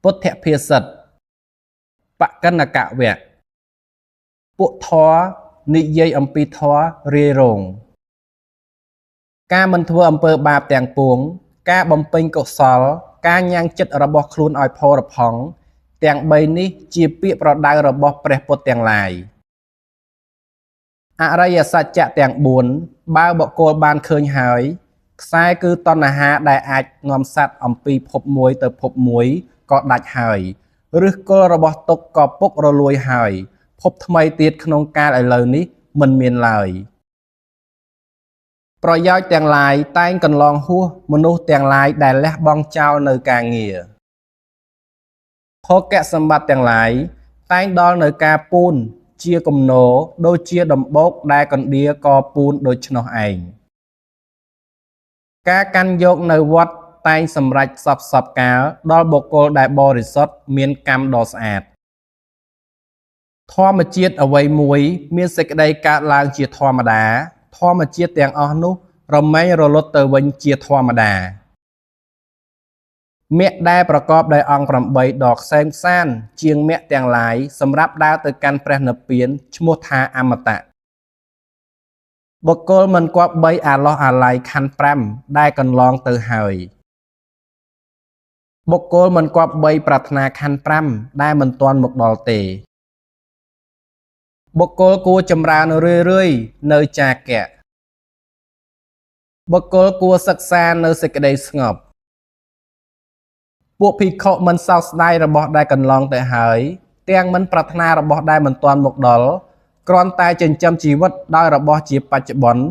ពុទ្ធភាសិតបកណ្ណកវៈពួកធរនិយាយអំពីធររាយរងការមិនធ្វើអំពើបាបទាំងពួងការបំពេញកុសលការញ៉ាំងចិត្តរបស់ខ្លួនឲ្យផរផង់ទាំង3នេះជាពាក្យប្រដៅរបស់ព្រះពុទ្ធទាំងឡាយអរិយសច្ចៈទាំង4បើបុគ្គលបានឃើញហើយខ្សែគឺតណ្ហាដែលអាចនាំសត្វអំពីភពមួយទៅភពមួយក៏ដាច់ហើយឬគល់របស់ទុក្ខក៏ពុករលួយហើយភពថ្មីទៀតក្នុងកាលឥឡូវនេះមិនមានឡើយប្រយោជន៍ទាំងឡាយតែងកន្លងហួសមនុស្សទាំងឡាយដែលលះបង់ចោលនៅការងារភោគៈសម្បត្តិទាំងឡាយតែងដល់នៅការពូនជាគំនរដូចជាដំបូកដែលកណ្ដៀក៏ពូនដូច្នោះឯងការកាន់យកនៅវត្តតែងសម្រេចសពកាលដល់បុគ្គលដែលបរិសុទ្ធមានកម្មដ៏ស្អាតធម្មជាតិអ្វីមួយមានសេចក្តីកើតឡើងជាធម្មតាធម្មជាតិទាំងអស់នោះរមែងរលត់ទៅវិញជាធម្មតាមគ្គដែលប្រកបដោយអង្គ8ដ៏ក្សែមខ្សានជាងមគ្គទាំងឡាយសម្រាប់ដើរទៅកាន់ព្រះនិព្វានឈ្មោះថាអមតៈបុគ្គលមិនគប្បីអាឡោះអាល័យខណ្ឌ5ដែលកន្លងទៅហើយបុគ្គលមិនគប្បីប្រាថ្នាខណ្ឌ5ដែលមិនទាន់មកដល់ទេបុគ្គលគួរចម្រើនរឿយៗនៅចាគៈបុគ្គលគួរសិក្សានៅសេចក្តីស្ងប់ពួកភិក្ខុមិនសោកស្ដាយរបស់ដែលកន្លងទៅហើយទាំងមិនប្រាថ្នារបស់ដែលមិនទាន់មកដល់គ្រាន់តែចិញ្ចឹមជីវិតដោយរបស់ជាបច្ចុប្បន្ន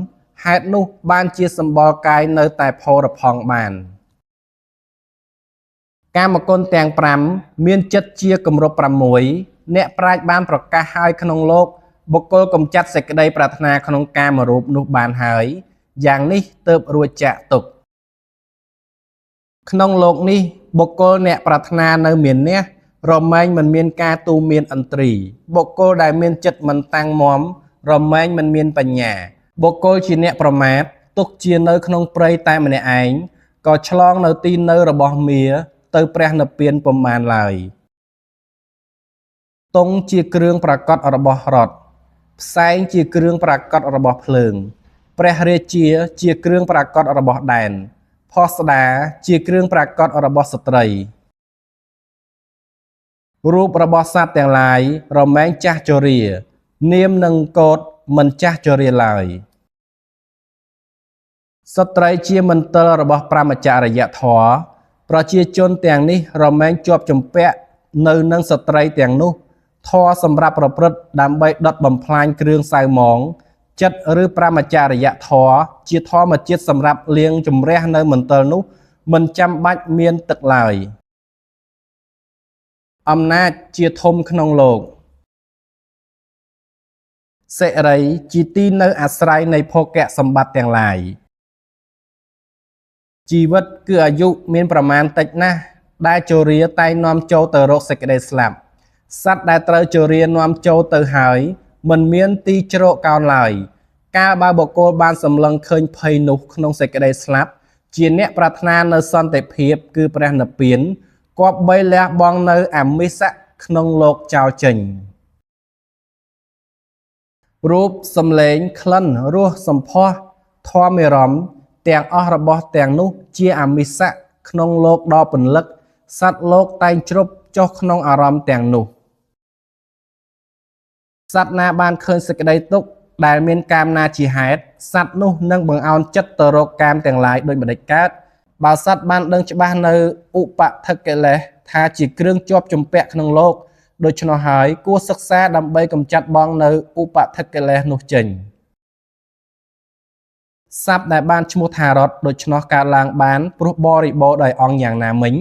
ហេតុនោះបានជាសម្បល់កាយនៅតែផរផង់បានកាមគុណទាំង5មានចិត្តជាគម្រប់6អ្នកប្រាជ្ញបានប្រកាសហើយក្នុងលោកបុគ្គលកំចាត់សេចក្តីប្រាថ្នាក្នុងកាមរូបនោះបានហើយយ៉ាងនេះទើបរួចចាកទុក្ខក្នុងលោកនេះបុគ្គលអ្នកប្រាថ្នានៅមានះរមែងមិនមានការទូមានឥន្ទ្រីបុគ្គលដែលមានចិត្តមិនតាំងមាំរមែងមិនមានបញ្ញាបុគ្គលជាអ្នកប្រមាទទុកជានៅក្នុងព្រៃតែម្នាក់ឯងក៏ឆ្លងនៅទីនៅរបស់មាទៅព្រះនិព្វានពុំបានឡើយទង់ជាគ្រឿងប្រកបរបស់រថផ្សែងជាគ្រឿងប្រកបរបស់ភ្លើងព្រះរាជាគ្រឿងប្រកបរបស់ដែនផស្តាជាគ្រឿងប្រកបរបស់ស្ត្រីរូបរបស់សត្វទាំងឡាយរមែងចាស់ជរានាមនិងកោតមិនចាស់ជរាឡើយស្ត្រីជាមន្ទិលរបស់ប្រមចរិយធម៌ប្រជាជនទាំងនេះរមែងជាប់ជំពាក់នៅនឹងស្ត្រីទាំងនោះធម៌សម្រាប់ប្រព្រឹត្តដើម្បីដុតបំផ្លាញគ្រឿងសៅហ្មងចិត្តឬប្រមចរិយធម៌ជាធម្មជាតិសម្រាប់លាងជំរះនៅមន្ទិលនោះមិនចាំបាច់មានទឹកឡើយអំណាចជាធំក្នុងលោកសិរីជាទីនៅអាស្រ័យនៃភោគៈសម្បត្តិទាំងឡាយជីវិតគឺអាយុមានប្រមាណតិចណាស់ដែលជរាតែនាំចូលទៅរកសេចក្តីស្លាប់សត្វដែលត្រូវជរានាំចូលទៅហើយមិនមានទីជ្រកកោនឡើយកាលបើបុគ្គលបានសម្លឹងឃើញភ័យនោះក្នុងសេចក្តីស្លាប់ជាអ្នកប្រាថ្នានៅសន្តិភាពគឺព្រះនិព្វានគប្បីលះបង់នៅអមិសៈក្នុងលោកចោលចេញរូបសម្លេងក្លិនរសសម្ផស្សធម្មអារម្មណ៍ទាំងអស់របស់ទាំងនោះជាអមិសៈក្នុងលោកដ៏ពន្លឹកសត្វលោកតែងជ្រប់ចុះក្នុងអារម្មណ៍ទាំងនោះសត្វណាបានឃើញសេចក្តីទុក្ខដែលមានកាមណាជាហេតុសត្វនោះនឹងបង្អោនចិត្តទៅរកកាមទាំងឡាយដូចម្តេចកើតបើសត្វបានដឹងច្បាស់នៅឧបថកិលេសថាជាគ្រឿងជាប់ជំពាក់ក្នុងលោកដូច្នោះហើយគួរសិក្សាដើម្បីកម្ចាត់បងនៅឧបថកិលេសនោះចេញសត្វដែលបានឈ្មោះថារតដូច្នោះកើតឡើងបានព្រោះបរិបូរដោយអង្គយ៉ាងណាមិញ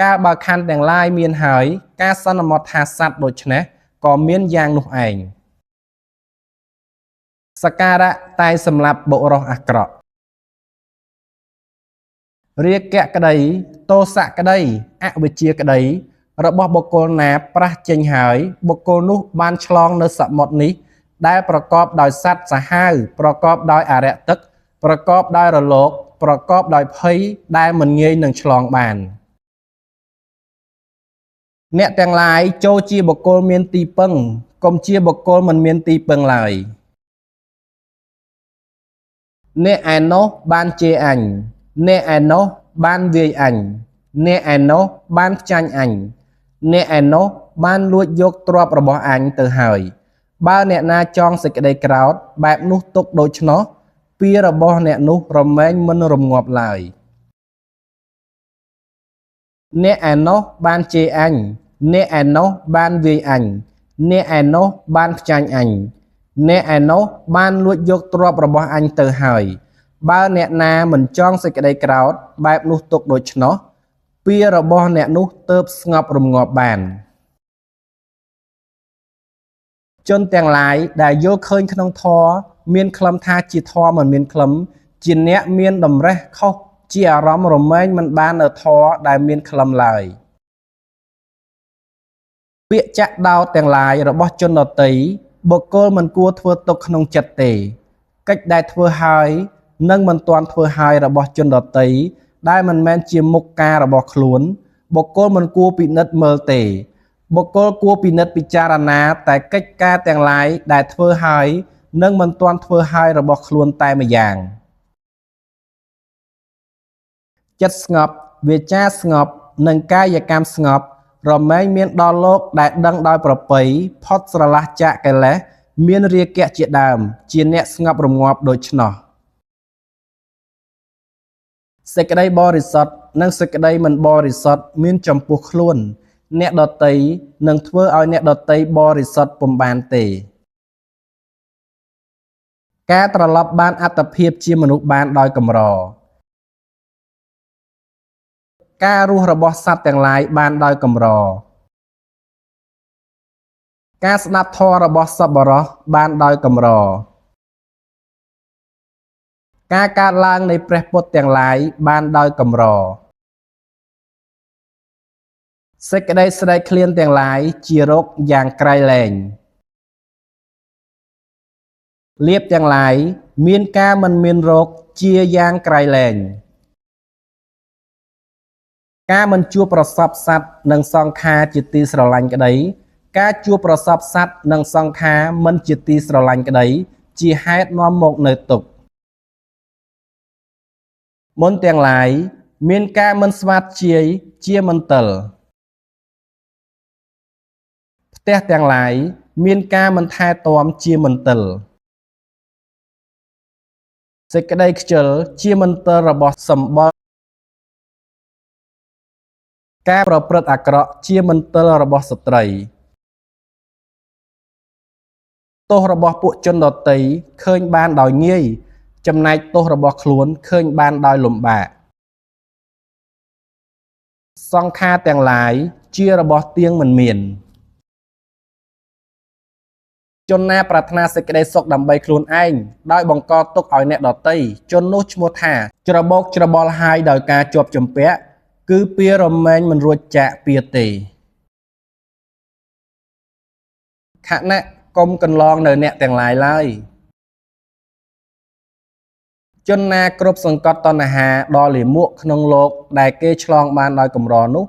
កាលបើខណ្ឌទាំងឡាយមានហើយការសន្មតថាសត្វដូច្នេះក៏មានយ៉ាងនោះឯងសក្ការៈតែសម្រាប់បុរសអាក្រក់រាគៈក្តីទោសៈក្តីអវិជ្ជាក្តីរបស់បុគ្គលណាប្រះចេញហើយបុគ្គលនោះបានឆ្លងនៅសមុទ្រនេះដែលប្រកបដោយសត្វសាហាវប្រកបដោយអរិយទឹកប្រកបដោយរលកប្រកបដោយភ័យដែលមិនងាយនឹងឆ្លងបាន អ្នកទាំងឡាយចូលជាបុគ្គលមានទីពឹងកុំជាបុគ្គលមិនមានទីពឹងឡើយអ្នកឯណោះបានជេរអញអ្នកឯណោះបានវាយអញអ្នកឯណោះបានខ្ចាញ់អញអ្នកឯណោះបានលួចយកទ្រព្យរបស់អញទៅហើយបើអ្នកណាចង់សេចក្តីក្រោធបែបនោះទុកដូច្នោះពៀរបស់អ្នកនោះរមែងមិនរងាប់ឡើយអ្នកឯណោះបានជេរអញអ្នកឯណោះបានវាយអញអ្នកឯណោះបានខ្ចាញ់អញអ្នកឯណោះបានលួចយកទ្រព្យរបស់អញទៅហើយបើអ្នកណាមិនចង់សេចក្តីក្រោធបែបនោះទុកដូច្នោះពៀរបស់អ្នកនោះទើបស្ងប់រងាប់បានជនទាំងឡាយដែលយល់ឃើញក្នុងធម៌មានខ្លឹមថាជាធម៌មិនមានខ្លឹមជាអ្នកមានតម្រេះខុសជាអារម្មណ៍រមែងមិនបាននៅធម៌ដែលមានខ្លឹមឡើយពាក្យចាក់ដោតទាំងឡាយរបស់ជនដទៃបុគ្គលមិនគួរធ្វើទុកក្នុងចិត្តទេកិច្ចដែលធ្វើហើយនិងមិនទាន់ធ្វើហើយរបស់ជនដទៃដែលមិនមែនជាមុខការរបស់ខ្លួនបុគ្គលមិនគួរពិនិត្យមើលទេបុគ្គលគួរពិនិត្យពិចារណាតែកិច្ចការទាំងឡាយដែលធ្វើហើយនិងមិនទាន់ធ្វើហើយរបស់ខ្លួនតែម្យ៉ាងចិត្តស្ងប់វាចាស្ងប់និងកាយកម្មស្ងប់រមែងមានដល់លោកដែលដឹងដោយប្រពៃផុតស្រឡះចាកកិលេសមានរាគៈជាដើមជាអ្នកស្ងប់រងាប់ដូច្នោះសេចក្តីបរិសុទ្ធនិងសេចក្តីមិនបរិសុទ្ធមានចំពោះខ្លួនអ្នកដទៃនឹងធ្វើឲ្យអ្នកដទៃបរិសុទ្ធពុំបានទេការត្រឡប់បានអត្តភាពជាមនុស្សបានដោយកម្រការរស់របស់សត្វទាំងឡាយបានដោយកម្រការស្ដាប់ធម៌របស់សប្បុរសបានដោយកម្រការកើតឡើងនៃព្រះពុទ្ធទាំងឡាយបានដោយកម្រសេចក្តីស្រេកឃ្លានទាំងឡាយជារោគយ៉ាងក្រៃលែងលៀបទាំងឡាយមានការមិនមានរោគជាយ៉ាងក្រៃលែងការមិនជួបប្រសពសត្វនិងសង្ខារជាទីស្រឡាញ់ក្តីការជួបប្រសពសត្វនិងសង្ខារមិនជាទីស្រឡាញ់ក្តីជាហេតុនាំមកនៅទុក្ខមន្តទាំងឡាយមានការមិនស្វាធ្យាយជាមន្ទិលផ្ទះទាំងឡាយមានការមិនថែទាំជាមន្ទិលសេចក្តីខ្ជិលជាមន្ទិលរបស់សម្បុរការប្រព្រឹត្តអាក្រក់ជាមន្ទិលរបស់ស្ត្រីទោសរបស់ពួកជនដទៃឃើញបានដោយងាយចំណែកទោសរបស់ខ្លួនឃើញបានដោយលំបាកសង្ខារទាំងឡាយជារបស់ទៀងមិនមានជនណាប្រាថ្នាសេចក្តីសុខដើម្បីខ្លួនឯងដោយបង្កទុក្ខឲ្យអ្នកដទៃជននោះឈ្មោះថាច្របោកច្របល់ហើយដោយការជាប់ជំពាក់គឺពៀរមែងមិនរួចចាកពៀទេខណៈកុំកន្លងនៅអ្នកទាំងឡាយឡើយជនណាគ្រប់សង្កត់តណ្ហាដល់លាមកក្នុងលោកដែលគេឆ្លងបានដោយកម្រនោះ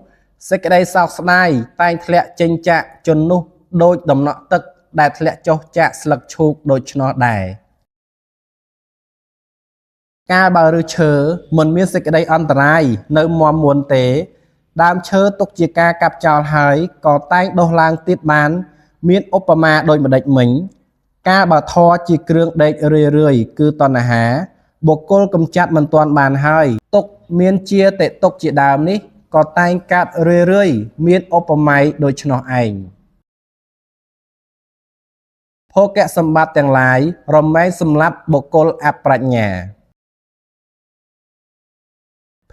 សេចក្តីសោកស្ដាយតែងធ្លាក់ចេញចាកជននោះដូចដំណក់ទឹកដែលធ្លាក់ចុះចាកស្លឹកឈូកដូច្នោះដែរកាលបើឫសឈើមិនមានសេចក្តីអន្តរាយនៅមាំមួនទេដើមឈើទុកជាការកាប់ចោលហើយក៏តែងដុះឡើងទៀតបានមានឧបមាដូចម្ដេចមិញកាលបើធម៌ជាគ្រឿងដេករឿយៗគឺតណ្ហាបុគ្គលកំចាត់មិនទាន់បានហើយទុកមានជាតិទុកជាដើមនេះក៏តែងកើតរឿយៗមានឧបមាដូច្នោះឯងភោគៈសម្បត្តិទាំងឡាយរមែងសម្លាប់បុគ្គលអប្រាជ្ញា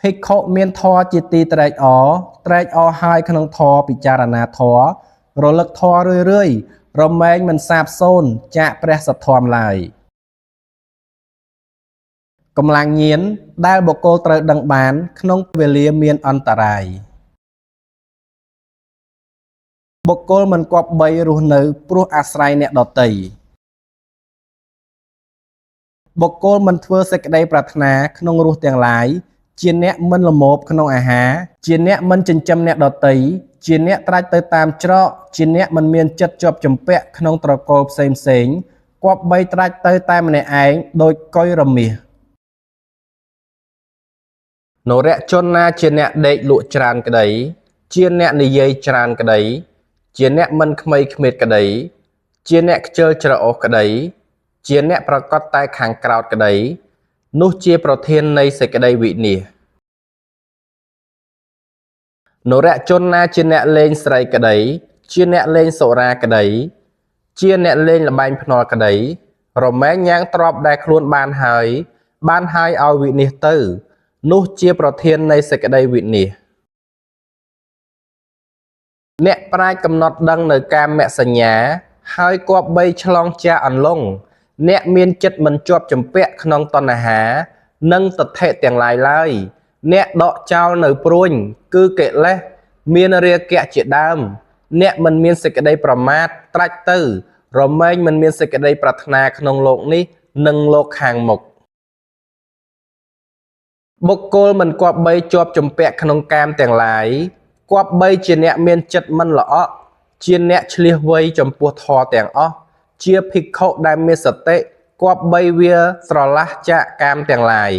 ភិក្ខុមានធម៌ជាទីត្រេកអរហើយក្នុងធម៌ពិចារណាធម៌រលឹកធម៌រឿយៗរមែងមិនសាបសូន្យចាកព្រះសទ្ធម្មឡើយកម្លាំងញាណដែលបុគ្គលត្រូវដឹងបានក្នុងវេលាមានអន្តរាយបុគ្គលមិនគប្បីរស់នៅព្រោះអាស្រ័យអ្នកដទៃបុគ្គលមិនធ្វើសេចក្តីប្រាថ្នាក្នុងរស់ទាំងឡាយ ជាអ្នកមិនល្មមក្នុងអាហារជាអ្នកមិនចិញ្ចឹមអ្នកដទៃជាអ្នកត្រាច់ទៅតាមច្រកជាអ្នកមិនមានចិត្តជាប់ជំពាក់ក្នុងត្រកូលផ្សេងគប្បីត្រាច់ទៅតែម្នាក់ឯងដូចកុយរមាសនរជនណាជាអ្នកដេកលក់ច្រើនក្តីជាអ្នកនិយាយច្រើនក្តីជាអ្នកមិនខ្មៃខ្មៀតក្តីជាអ្នកខ្ជិលច្រអូសក្តីជាអ្នកប្រកបតែខាងក្រោតក្តីនោះជាប្រធាននៃសេចក្តីវិនាសនរជនណាជាអ្នកលេងស្រីក្តីជាអ្នកលេងសុរាក្តីជាអ្នកលេងល្បែងភ្នាល់ក្តីរមែងញ៉ាងទ្រព្យដែលខ្លួនបានហើយឲ្យវិនាសទៅនោះជាប្រធាននៃសេចក្តីវិនាសអ្នកប្រាជ្ញកំណត់ដឹងនៅកាមសញ្ញាហើយគប្បីឆ្លងចាកអន្លង់អ្នកមានចិត្តមិនជាប់ជំពាក់ក្នុងតណ្ហានិងទិដ្ឋិទាំងឡាយឡើយអ្នកដកចោលនៅព្រួញគឺកិលេសមានរាគៈជាដើមអ្នកមិនមានសេចក្តីប្រមាទត្រាច់ទៅរមែងមិនមានសេចក្តីប្រាថ្នាក្នុងโลกនេះនិងโลกខាងមុខបុគ្គលមិនគប្បីជាប់ជំពាក់ក្នុងកាមទាំងឡាយគប្បីជាអ្នកមានចិត្តមិនល្អក់ជាអ្នកឆ្លៀសវៃចំពោះធម៌ទាំងអស់ជាភិក្ខុដែលមានសតិគប្បីវាស្រឡះចាកកាមទាំងឡាយ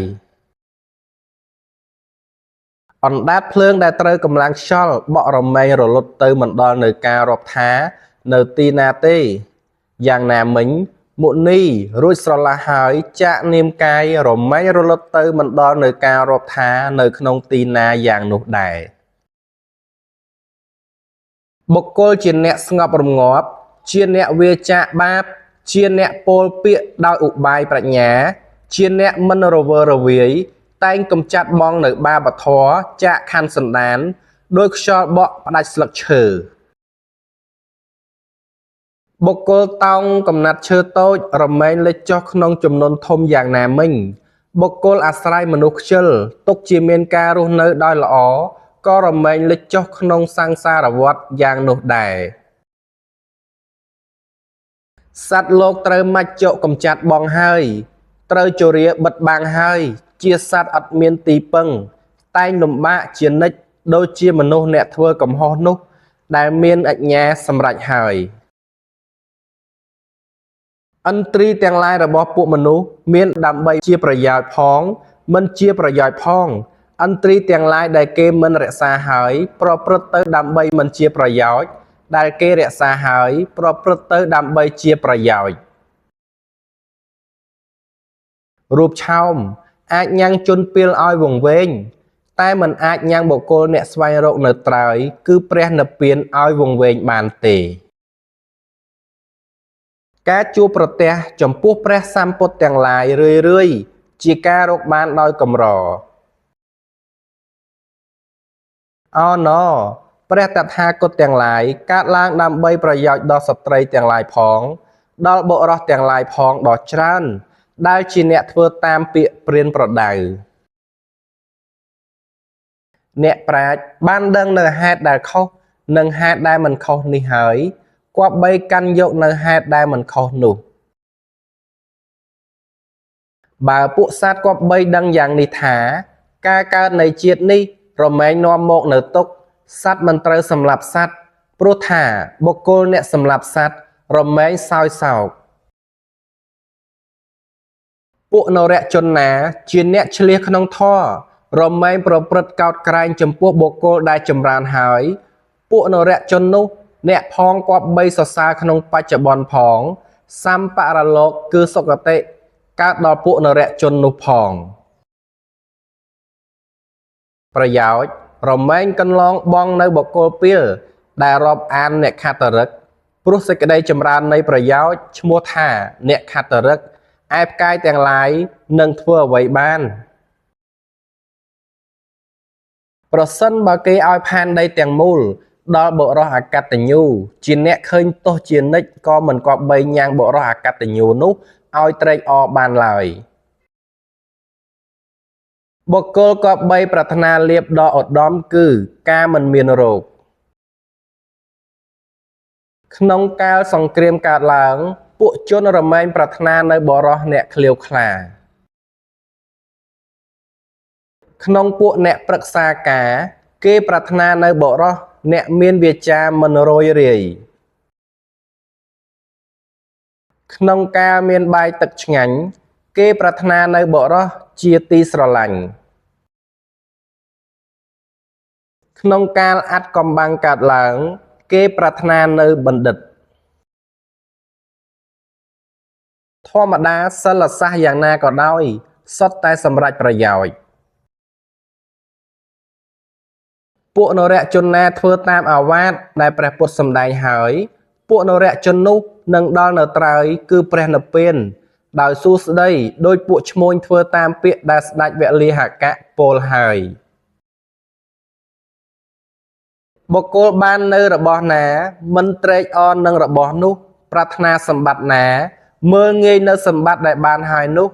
អណ្ដាតភ្លើងដែលត្រូវកម្លាំងខ្យល់បក់រមែងរលត់ទៅមិនដល់នៅការរាប់ថានៅទីណាទេយ៉ាងណាមិញមុនីរួចស្រឡះហើយចាកនាមកាយរមែងរលត់ទៅមិនដល់នៅការរាប់ថានៅក្នុងទីណាយ៉ាងនោះដែរបុគ្គលជាអ្នកស្ងប់រងាប់ជាអ្នកវាចាកបាបជាអ្នកពោលពាក្យដោយឧបាយប្រាជ្ញាជាអ្នកមិនរវើរវាយតែងកំចាត់បងនៅបាបធម៌ចាកខណ្ឌសន្តានដោយខ្យល់បក់ផ្ដាច់ស្លឹកឈើបុគ្គលតោងកំណាត់ឈើតូចរមែងលិចចុះក្នុងចំនួនធំយ៉ាងណាមិញបុគ្គលអាស្រ័យមនុស្សខ្ជិលទុកជាមានការរស់នៅដោយល្អក៏រមែងលិចចុះក្នុងសង្សារវដ្តយ៉ាងនោះដែរសត្វលោកត្រូវមាច់ចុកកំចាត់បងហើយត្រូវជរាបិទបាំងហើយជាសត្វអត់មានទីពឹងតែងលំបាកជានិច្ចដូចជាមនុស្សអ្នកធ្វើកំហុសនោះដែលមានអញ្ញាសម្រេចហើយឥន្ទ្រីទាំងឡាយរបស់ពួកមនុស្សមានដើម្បីជាប្រយោជន៍ផងមិនជាប្រយោជន៍ផងឥន្ទ្រីទាំងឡាយដែលគេមិនរក្សាហើយប្រព្រឹត្តទៅដើម្បីមិនជាប្រយោជន៍ដែលគេរក្សាហើយប្រព្រឹត្តទៅដើម្បីជាប្រយោជន៍រូបឆោមអាចញ៉ាំងជន់ពីលឲ្យវង្វេងតែមិនអាចញ៉ាំងបុគ្គលអ្នកស្វែងរកនៅត្រើយគឺព្រះនិព្វានឲ្យវង្វេងបានទេការជួបប្រទះចំពោះព្រះសម្ពុទ្ធទាំងឡាយរឿយជាការរកបានដោយកម្រណព្រះតថាគតទាំងឡាយកើតឡើងដើម្បីប្រយោជន៍ដល់ស្ត្រីទាំងឡាយផងដល់បុរសទាំងឡាយផងដ៏ច្រើនដែលជាអ្នកធ្វើតាមពាក្យព្រានប្រដៅអ្នកប្រាជ្ញបានដឹងនៅហេតុដែលខុសនិងហេតុដែលមិនខុសនេះហើយគប្បីកាន់យកនៅហេតុដែលមិនខុសនោះបើពួកសត្វគប្បីដឹងយ៉ាងនេះថាការកើតនៃជាតិនេះរមែងនាំមកនៅទុក្ខសត្វមិនត្រូវសម្លាប់សត្វព្រោះថាបុគ្គលអ្នកសម្លាប់សត្វរមែងសោយសោកពួកនរជនណាជាអ្នកឆ្លៀសក្នុងធម៌រមែងប្រព្រឹត្តកោតក្រែងចំពោះបុគ្គលដែលចម្រើនហើយពួកនរជននោះអ្នកផងគប្បីសរសើរក្នុងបច្ចុប្បន្នផងសម្បរលោកគឺសុគតិកើតដល់ពួកនរជននោះផងប្រយោជន៍រមែងកន្លងបងនៅបុគ្គលពីលដែលរាប់អានអ្នកខត្តរឹកព្រោះសេចក្តីចម្រើននៃប្រយោជន៍ឈ្មោះថាអ្នកខត្តរឹកឯផ្កាយទាំងឡាយនឹងធ្វើអ្វីបានប្រសិនបើគេឲ្យផែនដីទាំងមូលដល់បុរសអកតញ្ញូជាអ្នកឃើញទោសជានិច្ចក៏មិនគប្បីញ៉ាំងបុរសអកតញ្ញូនោះឲ្យត្រេកអរបានឡើយបុគ្គលគប្បីប្រាថ្នាលាភដ៏ឧត្តមគឺការមិនមានរោគក្នុងកាលសង្គ្រាមកើតឡើងពួកជនរមែងប្រាថ្នានៅបុរសអ្នកឃ្លាវខ្លា ក្នុងពួកអ្នកប្រឹក្សាការគេប្រាថ្នានៅបុរសអ្នកមានវាចាមិនរយរាយក្នុងការមានបាយទឹកឆ្ងាញ់គេប្រាថ្នានៅបុរសជាទីស្រឡាញ់ក្នុងការអាត់កំបាំងកើតឡើងគេប្រាថ្នានៅបណ្ឌិតធម្មតាសិលសាស្ត្រយ៉ាងណាក៏ដោយសុទ្ធតែសម្រេចប្រយោជន៍ពួកនរជនណាធ្វើតាមអាវាទដែលព្រះពុទ្ធសម្ដែងហើយពួកនរជននោះនឹងដល់នៅត្រើយគឺព្រះនិព្វានដោយសួស្តីដោយពួកឈ្មួញធ្វើតាមពាក្យដែលស្ដេចវលិហកៈពោលហើយបុគ្គលបាននៅរបស់ណាមិនត្រេកអរនឹងរបស់នោះប្រាថ្នាសម្បត្តិណាមើលងាយនៅសម្បត្តិដែលបានហើយនោះ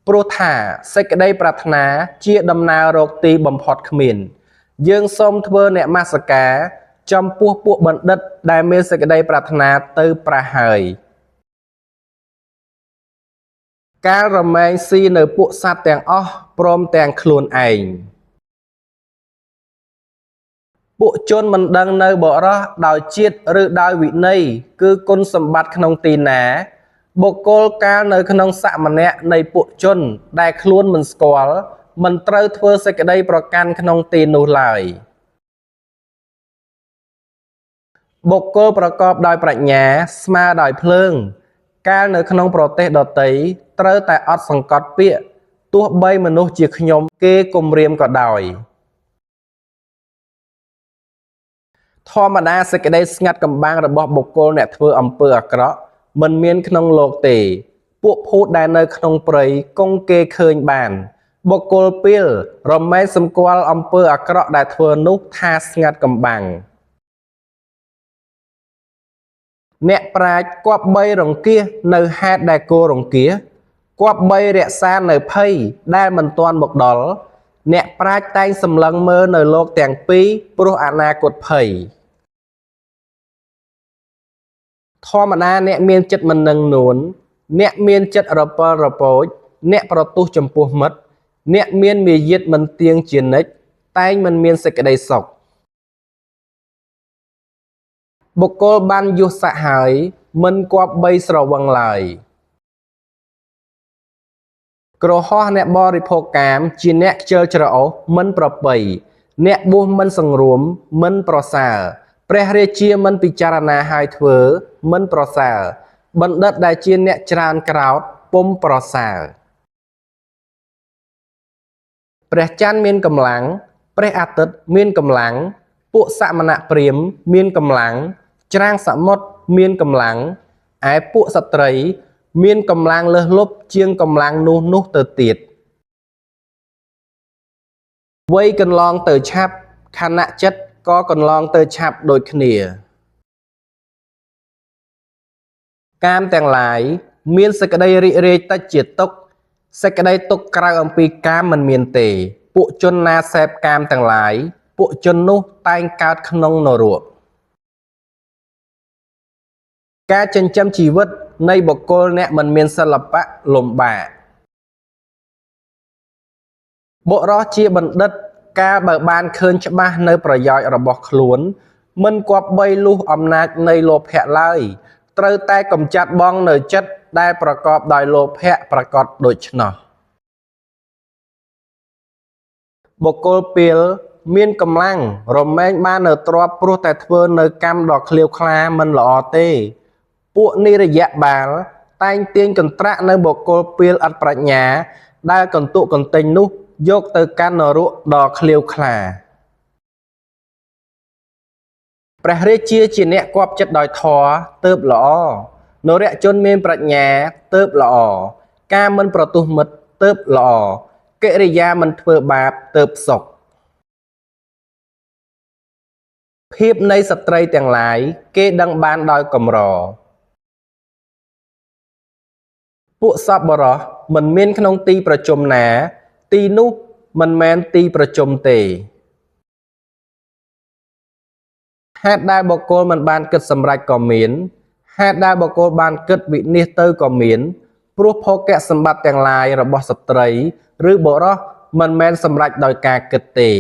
ព្រោះថាសេចក្តីប្រាថ្នាជាដំណើររកទីបំផុតគ្មានយើងសូមធ្វើនមស្ការចំពោះពួកបណ្ឌិតដែលមានសេចក្តីប្រាថ្នាទៅប្រហើយកាលរមែងស៊ីនៅពួកសត្វទាំងអស់ព្រមទាំងខ្លួនឯងពួកជនមិនដឹងនៅបរោះដោយជាតិឬដោយវិន័យគឺគុណសម្បត្តិក្នុងទីណាបុគ្គលកាលនៅក្នុងសមណៈនៃពួកជនដែលខ្លួនមិនស្គាល់មិនត្រូវធ្វើសេចក្តីប្រកាន់ក្នុងទីនោះឡើយបុគ្គលប្រកបដោយប្រាជ្ញាស្មើដោយភ្លើងកាលនៅក្នុងប្រទេសដទៃត្រូវតែអត់សង្កត់ពាក្យទោះបីមនុស្សជាខ្ញុំគេគំរាមក៏ដោយធម្មតាសេចក្តីស្ងាត់កំបាំងរបស់បុគ្គលអ្នកធ្វើអំពើអាក្រក់មិនមានក្នុងលោកទេពួកភូតដែលនៅក្នុងព្រៃគង់គេឃើញបានបុគ្គលពីលរមែងសម្គាល់អំពើអាក្រក់ដែលធ្វើនោះថាស្ងាត់កំបាំងអ្នកប្រាជ្ញគប្បីរង្គៀសនៅហេតុដែលគួររង្គៀសគប្បីរក្សានៅភ័យដែលមិនទាន់មកដល់អ្នកប្រាជ្ញតែងសម្លឹងមើលនៅលោកទាំងពីរព្រោះអនាគតភ័យធម្មតាអ្នកមានចិត្តមិននឹងនួនអ្នកមានចិត្តរពិលរពូចអ្នកប្រទុះចំពោះមិត្តអ្នកមានមាយាទមិនទៀងជានិច្ចតែងមិនមានសេចក្តីសុខបុគ្គលបានយុះស័ក្តិហើយមិនគប្បីស្រវឹងឡើយក្រហោះអ្នកបរិភោគកាមជាអ្នកខ្ជិលច្រអូសមិនប្រពៃអ្នកបួសមិនសង្រួមមិនប្រសើរព្រះរាជាមិនពិចារណាហើយធ្វើមិនប្រសើរបណ្ឌិតដែលជាអ្នកច្រើនក្រោធពុំប្រសើរព្រះច័ន្ទមានកម្លាំងព្រះអាទិត្យមានកម្លាំងពួកសមណៈព្រាហ្មណ៍មានកម្លាំងច្រាងសមុទ្រមានកម្លាំងឯពួកសត្រីមានកម្លាំងលើសលប់ជាងកម្លាំងនោះទៅទៀតវ័យកន្លងទៅឆាប់ខណៈចិត្តក៏កន្លងទៅឆាប់ដូចគ្នាកាមទាំងឡាយមានសេចក្តីរីករាយតិចជាទុក្ខសេចក្តីទុក្ខក្រៅអំពីកាមមិនមានទេពួកជនណាសេពកាមទាំងឡាយពួកជននោះតែងកើតក្នុងនរកការចិញ្ចឹមជីវិតនៃបុគ្គលអ្នកមិនមានសិល្បៈលំបាកបុរសជាបណ្ឌិតកាលបើបានឃើញច្បាស់នៅប្រយោជន៍របស់ខ្លួនមិនគប្បីលុះអំណាចនៃលោភៈឡើយត្រូវតែកំចាត់បងនៅចិត្តដែលប្រកបដោយលោភៈប្រកបដូច្នោះបុគ្គលពីលមានកម្លាំងរមែងបាននៅទ្រព្យព្រោះតែធ្វើនៅកម្មដ៏ឃ្លាវខ្លាមិនល្អទេពួកនិរយបាលតែងទាញកន្ត្រាក់នៅបុគ្គលពីលអត់ប្រាជ្ញាដែលកន្ទុកកន្ទិញនោះយកទៅកាន់នរកដ៏ឃ្លាវខ្លាព្រះរាជាអ្នកគប់ចិត្តដោយធម៌ទើបល្អនរជនមានប្រាជ្ញាទើបល្អការមិនប្រទុះមិត្តទើបល្អកិរិយាមិនធ្វើបាបទើបសុខភាពនៃស្ត្រីទាំងឡាយគេដឹងបានដោយកម្រពួកសប្បុរសមិនមានក្នុងទីប្រជុំណាទីនោះមិនមែនទីប្រជុំទេហេតុដែលបុគ្គលមិនបានគិតសម្រេចក៏មានហេតុដែលបុគ្គលបានគិតវិនិច្ឆ័យទៅក៏មានព្រោះភោគៈសម្បត្តិទាំងឡាយរបស់ស្ត្រីឬបុរស មិនមែនសម្រេចដោយការគិតទេ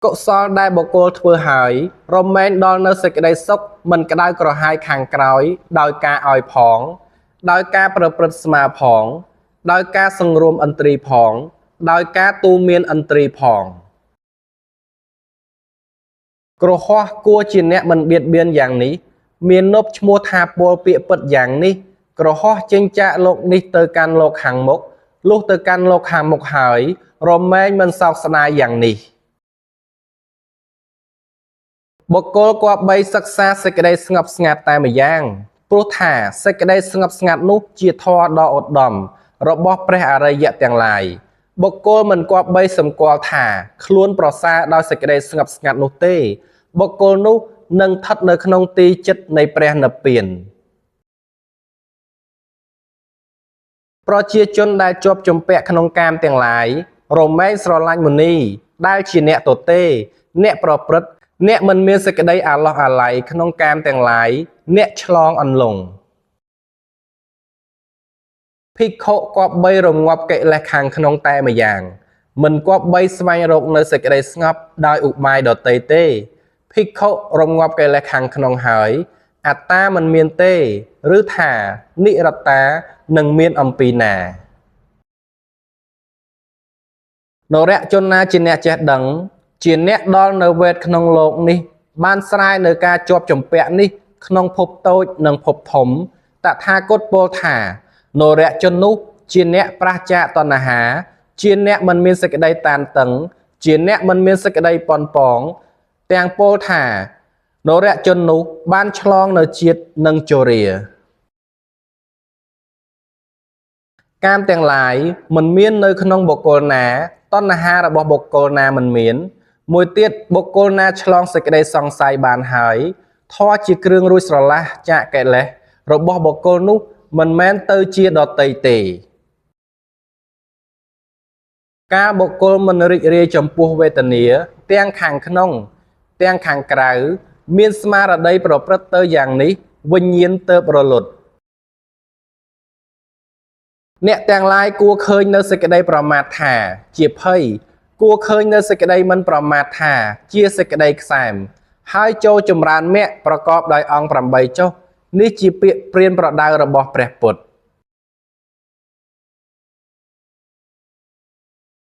កុសលដែលបុគ្គលធ្វើហើយរមែងដល់នៅសេចក្តីសុខមិនក្តៅក្រហាយខាងក្រោយដោយការឲ្យផងដោយការប្រព្រឹត្តស្មើផងដោយការសង្រួមឥន្ទ្រីផងដោយការទូមានឥន្ទ្រីផងគ្រហស្ថគួរជាអ្នកមិនបៀតបៀនយ៉ាងនេះមាននប់ឈ្មោះថាពលពាក្យពិតយ៉ាងនេះគ្រហស្ថចេញចាកលោកនេះទៅកាន់លោកខាងមុខលុះទៅកាន់លោកខាងមុខហើយរមែងមិនសោកស្ដាយយ៉ាងនេះបុគ្គលគប្បីសិក្សាសេចក្តីស្ងប់ស្ងាត់តែម្យ៉ាងព្រោះថាសេចក្តីស្ងប់ស្ងាត់នោះជាធម៌ដ៏ឧត្តមរបស់ព្រះអរិយទាំងឡាយបុគ្គលមិនគប្បីសម្គាល់ថាខ្លួនប្រសើរដោយសេចក្តីស្ងប់ស្ងាត់នោះទេបុគ្គលនោះនឹងស្ថិតនៅក្នុងទីជិតនៃព្រះនិព្វានប្រជាជនដែលជាប់ជំពាក់ក្នុងកាមទាំងឡាយរមែងស្រឡាញ់មុនីដែលជាអ្នកទទេអ្នកប្រព្រឹត្តអ្នកមិនមានសេចក្តីអាឡោះអាល័យក្នុងកាមទាំងឡាយអ្នកឆ្លងអន្លង់ភិក្ខុគប្បីរងាប់កិលេសខាងក្នុងតែម្យ៉ាងមិនគប្បីស្វែងរកនៅសេចក្តីស្ងប់ដោយឧបាយដទៃទេភិក្ខុរងាប់កិលេសខាងក្នុងហើយអត្តាមិនមានទេឬថានិរត្តានឹងមានអំពីណានរៈជនណាជាអ្នកចេះដឹងជាអ្នកដល់នៅវេទក្នុងលោកនេះបានស្រាយនៅការជាប់ជំពាក់នេះក្នុងភពតូចនិងភពធំតថាគតពោលថានរៈជននោះជាអ្នកប្រះចាកតណ្ហាជាអ្នកមិនមានសេចក្តីតានតឹងជាអ្នកមិនមានសេចក្តីប៉ុនប៉ងទាំងពោលថានរៈជននោះបានឆ្លងនៅជាតិនិងជរាកាមទាំងឡាយមិនមាននៅក្នុងបុគ្គលណាតណ្ហារបស់បុគ្គលណាមិនមានមួយទៀតបុគ្គលណាឆ្លងសេចក្តីសង្ស័យបានហើយធម៌ជាគ្រឿងរួចស្រឡះចាកកិលេសរបស់បុគ្គលនោះមិនមែនទៅជាដតីទេការបុគ្គលមិនរីករាយចំពោះវេទនាទាំងខាងក្នុងទាំងខាងក្រៅមានស្មារតីប្រព្រឹត្តទៅយ៉ាងនេះវិញ្ញាណទៅរលត់អ្នកទាំងឡាយគួរឃើញនៅសេចក្តីប្រមាទថាជាភ័យគួរឃើញនៅសេចក្តីមិនប្រមាទថាជាសេចក្តីក្សែមហើយចូលចម្រើនមគ្គប្រកបដោយអង្គ8ចុះនេះជាពាក្យព្រានប្រដៅរបស់ព្រះពុទ្ធ